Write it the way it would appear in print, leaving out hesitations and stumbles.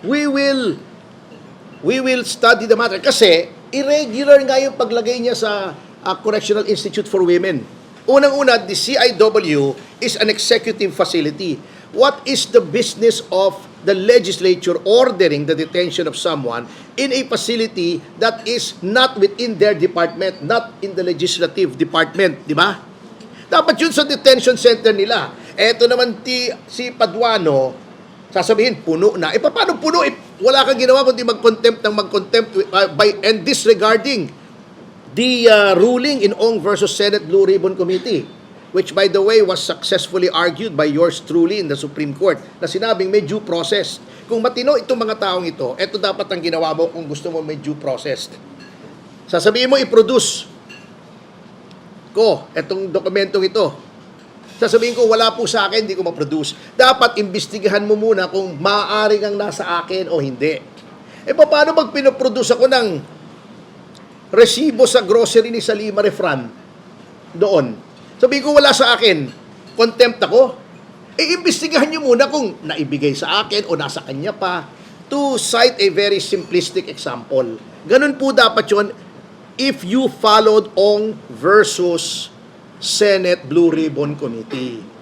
we will study the matter. Kasi, irregular nga yung paglagay niya sa Correctional Institute for Women. Unang-una, the CIW is an executive facility. What is the business of the legislature ordering the detention of someone in a facility that is not within their department, not in the legislative department, di ba? Dapat yun sa detention center nila. Eto naman si Paduano, sasabihin, puno na. Paano puno? Wala kang ginawa kundi mag-contempt and disregarding the ruling in Ong versus Senate Blue Ribbon Committee, which by the way was successfully argued by yours truly in the Supreme Court, na sinabing may due process. Kung matino itong mga taong ito, ito dapat ang ginawa mo kung gusto mo may due process. Sasabihin mo, i-produce ko itong dokumentong ito. Sasabihin ko, wala po sa akin, hindi ko ma-produce. Dapat imbestigahan mo muna kung maaari ang nasa akin o hindi. Paano pag pinoproduce ako ng resibo sa grocery ni Salima Refran doon? Sabihin ko, wala sa akin. Contempt ako. Imbestigahan nyo muna kung naibigay sa akin o nasa kanya pa. To cite a very simplistic example. Ganun po dapat yun if you followed Ong versus Senate Blue Ribbon Committee.